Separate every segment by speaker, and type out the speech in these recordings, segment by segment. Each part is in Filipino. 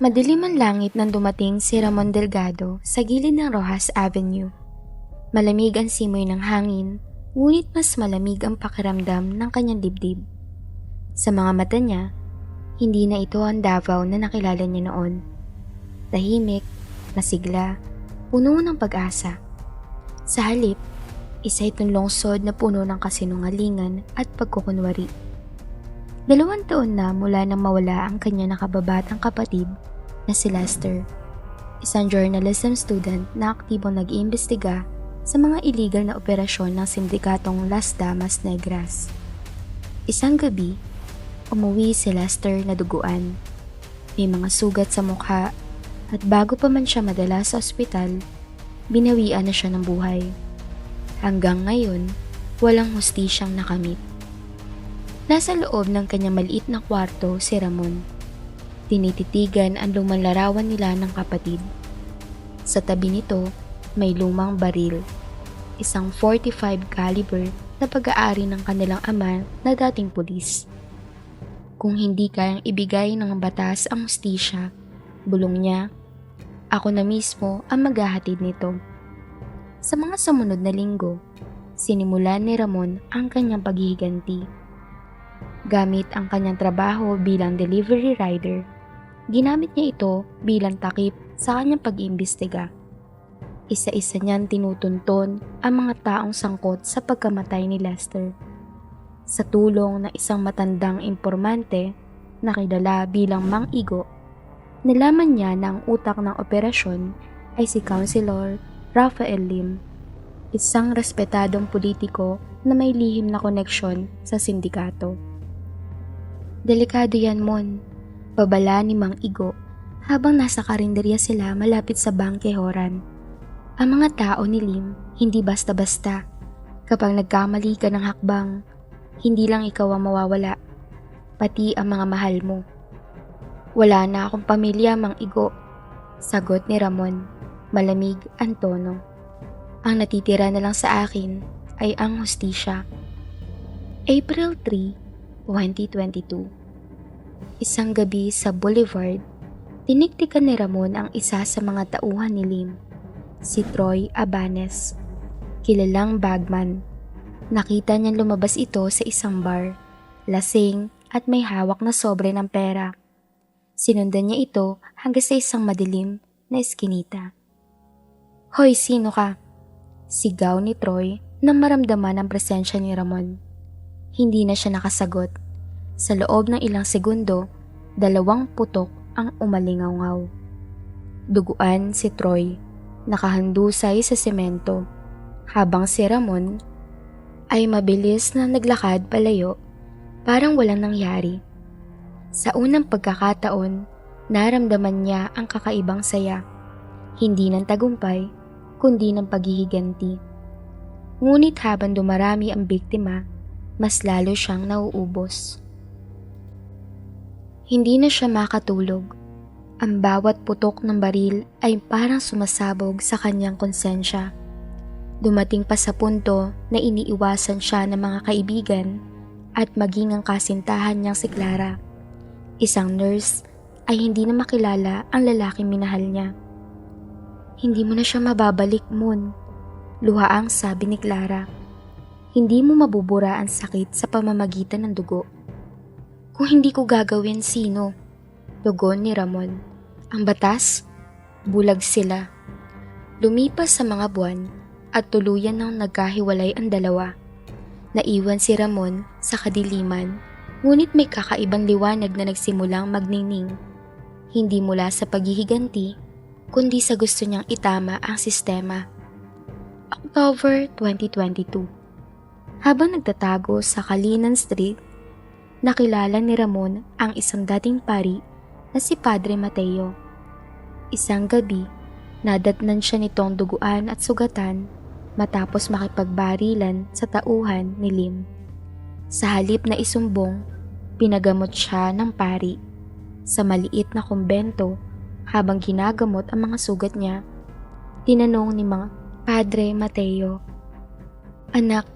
Speaker 1: Madilim ang langit nang dumating si Ramon Delgado sa gilid ng Rojas Avenue. Malamig ang simoy ng hangin, ngunit mas malamig ang pakiramdam ng kanyang dibdib. Sa mga mata niya, hindi na ito ang Davao na nakilala niya noon. Tahimik, masigla, puno ng pag-asa. Sa halip, isa itong lungsod na puno ng kasinungalingan at pagkukunwari. 2 taon na mula nang mawala ang kanya nakababatang kapatid na si Lester, isang journalism student na aktibong nag-iimbestiga sa mga illegal na operasyon ng sindikatong Las Damas Negras. Isang gabi, umuwi si Lester na duguan. May mga sugat sa mukha at bago pa man siya madala sa ospital, binawian na siya ng buhay. Hanggang ngayon, walang hustisyang nakamit. Nasa loob ng kanyang maliit na kwarto si Ramon. Tinititigan ang lumang larawan nila ng kapatid. Sa tabi nito, may lumang baril. Isang .45 caliber na pag-aari ng kanilang ama na dating pulis. Kung hindi kayang ibigay ng batas ang hustisya, bulong niya, ako na mismo ang maghahatid nito. Sa mga sumunod na linggo, sinimulan ni Ramon ang kanyang paghihiganti. Gamit ang kanyang trabaho bilang delivery rider, ginamit niya ito bilang takip sa kanyang pag-iimbestiga. Isa-isa niyang tinutunton ang mga taong sangkot sa pagkamatay ni Lester. Sa tulong ng isang matandang impormante na kilala bilang Mang Igo, nalaman niya na ang utak ng operasyon ay si Councilor Rafael Lim, isang respetadong politiko na may lihim na koneksyon sa sindikato. Delikado yan, Mon, babala ni Mang Igo habang nasa karinderya sila malapit sa Bangkehoran. Ang mga tao ni Lim hindi basta-basta. Kapag nagkamali ka ng hakbang, hindi lang ikaw ang mawawala, pati ang mga mahal mo. Wala na akong pamilya, Mang Igo, sagot ni Ramon. Malamig ang tono. Ang natitira na lang sa akin ay ang hustisya. April 3, 2022. Isang gabi sa Boulevard, tiniktikan ni Ramon ang isa sa mga tauhan ni Lim, si Troy Abanes, kilalang bagman. Nakita niyang lumabas ito sa isang bar, lasing at may hawak na sobre ng pera. Sinundan niya ito hanggang sa isang madilim na eskinita. Hoy, sino ka? Sigaw ni Troy nang maramdaman ang presensya ni Ramon. Hindi na siya nakasagot. Sa loob ng ilang segundo, 2 putok ang umalingaw-ngaw. Duguan si Troy, nakahandusay sa semento, habang si Ramon ay mabilis na naglakad palayo, parang walang nangyari. Sa unang pagkakataon, naramdaman niya ang kakaibang saya, hindi ng tagumpay, kundi ng paghihiganti. Ngunit habang dumarami ang biktima, mas lalo siyang nauubos. Hindi na siya makatulog. Ang bawat putok ng baril ay parang sumasabog sa kanyang konsensya. Dumating pa sa punto na iniiwasan siya ng mga kaibigan at maging ang kasintahan niyang si Clara. Isang nurse ay hindi na makilala ang lalaking minahal niya. Hindi mo na siya mababalik, Moon, luhaang sabi ni Clara. Hindi mo mabubura ang sakit sa pamamagitan ng dugo. Kung hindi ko gagawin, sino? Tugon ni Ramon. Ang batas? Bulag sila. Lumipas sa mga buwan at tuluyan nang nagkahiwalay ang dalawa. Naiwan si Ramon sa kadiliman, ngunit may kakaibang liwanag na nagsimulang magningning. Hindi mula sa paghihiganti, kundi sa gusto niyang itama ang sistema. October 2022. Habang nagtatago sa Kalinan Street, nakilala ni Ramon ang isang dating pari na si Padre Mateo. Isang gabi, nadatnan siya nitong duguan at sugatan matapos makipagbarilan sa tauhan ni Lim. Sa halip na isumbong, pinagamot siya ng pari. Sa maliit na kumbento, habang ginagamot ang mga sugat niya, tinanong ni Padre Mateo, Anak,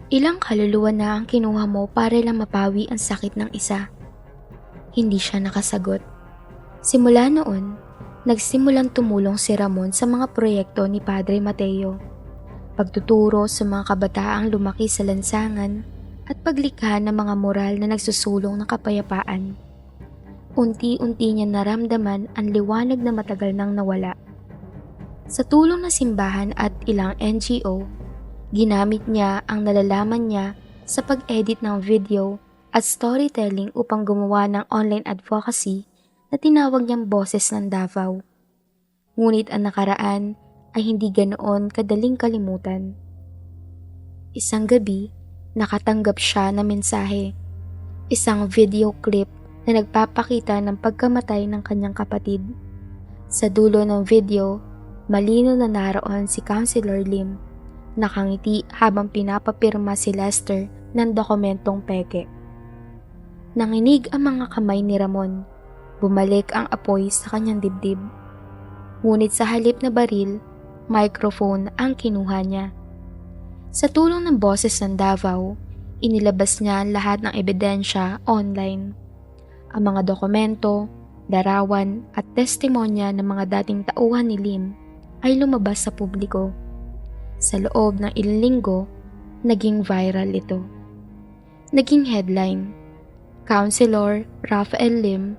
Speaker 1: ilang kaluluwa na ang kinuha mo para lang mapawi ang sakit ng isa? Hindi siya nakasagot. Simula noon, nagsimulang tumulong si Ramon sa mga proyekto ni Padre Mateo, pagtuturo sa mga kabataang lumaki sa lansangan at paglikha ng mga moral na nagsusulong ng kapayapaan. Unti-unti niya naramdaman ang liwanag na matagal nang nawala. Sa tulong ng simbahan at ilang NGO, ginamit niya ang nalalaman niya sa pag-edit ng video at storytelling upang gumawa ng online advocacy na tinawag niyang Boses ng Davao. Ngunit ang nakaraan ay hindi ganoon kadaling kalimutan. Isang gabi, nakatanggap siya ng mensahe, isang video clip na nagpapakita ng pagkamatay ng kanyang kapatid. Sa dulo ng video, malino na naroon si Councilor Lim, nakangiti habang pinapapirma si Lester ng dokumentong peke. Nanginig ang mga kamay ni Ramon, bumalik ang apoy sa kanyang dibdib. Ngunit sa halip na baril, microphone ang kinuha niya. Sa tulong ng Boses ng Davao, inilabas niya ang lahat ng ebidensya online. Ang mga dokumento, larawan at testimonya ng mga dating tauhan ni Lim ay lumabas sa publiko. Sa loob ng ilang linggo, naging viral ito. Naging headline, Councilor Rafael Lim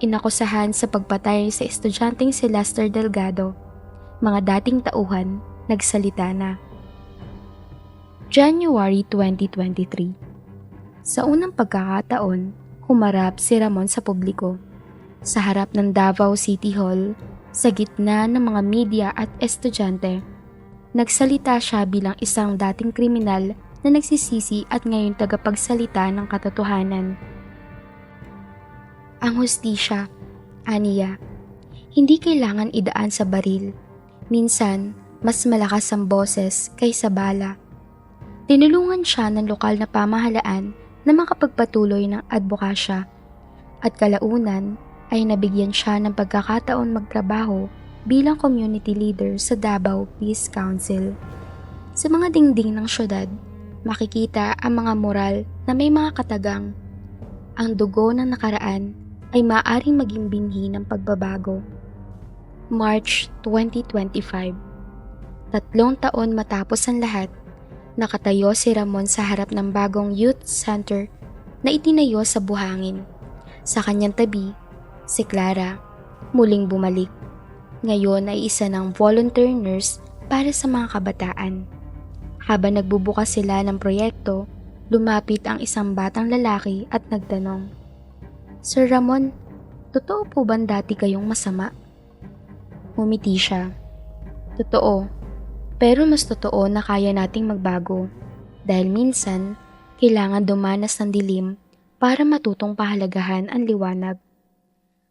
Speaker 1: inakusahan sa pagpatay sa estudyanteng si Lester Delgado. Mga dating tauhan nagsalita na. January 2023. Sa unang pagkakataon, humarap si Ramon sa publiko. Sa harap ng Davao City Hall, sa gitna ng mga media at estudyante, nagsalita siya bilang isang dating kriminal na nagsisisi at ngayon tagapagsalita ng katotohanan. Ang hustisya, aniya, hindi kailangan idaan sa baril. Minsan, mas malakas ang boses kaysa bala. Tinulungan siya ng lokal na pamahalaan na makapagpatuloy ng advokasya at kalaunan ay nabigyan siya ng pagkakataon magtrabaho bilang community leader sa Davao Peace Council. Sa mga dingding ng syudad, makikita ang mga moral na may mga katagang. Ang dugo ng nakaraan ay maaaring maging binhi ng pagbabago. March 2025. 3 taon matapos ang lahat, nakatayo si Ramon sa harap ng bagong youth center na itinayo sa buhangin. Sa kanyang tabi, si Clara, muling bumalik. Ngayon ay isa ng volunteer nurse para sa mga kabataan. Habang nagbubukas sila ng proyekto, lumapit ang isang batang lalaki at nagtanong, Sir Ramon, totoo po ba dati kayong masama? Ngumiti siya. Totoo, pero mas totoo na kaya nating magbago. Dahil minsan, kailangan dumanas ng dilim para matutong pahalagahan ang liwanag.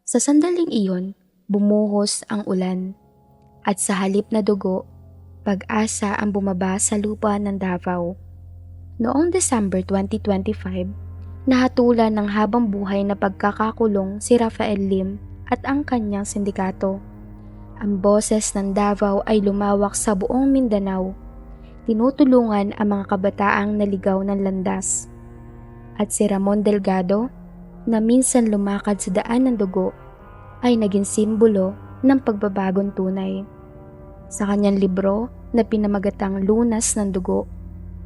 Speaker 1: Sa sandaling iyon, bumuhos ang ulan. At sa halip na dugo, pag-asa ang bumaba sa lupa ng Davao. Noong December 2025, nahatulan ng habang buhay na pagkakakulong si Rafael Lim at ang kanyang sindikato. Ang Boses ng Davao ay lumawak sa buong Mindanao. Tinutulungan ang mga kabataang naligaw ng landas. At si Ramon Delgado, na minsan lumakad sa daan ng dugo, ay naging simbolo ng pagbabagong tunay. Sa kanyang libro na pinamagatang Lunas ng Dugo,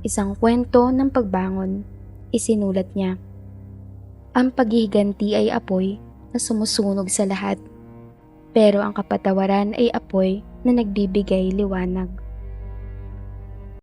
Speaker 1: isang kwento ng pagbangon, isinulat niya, ang paghihiganti ay apoy na sumusunog sa lahat, pero ang kapatawaran ay apoy na nagbibigay liwanag.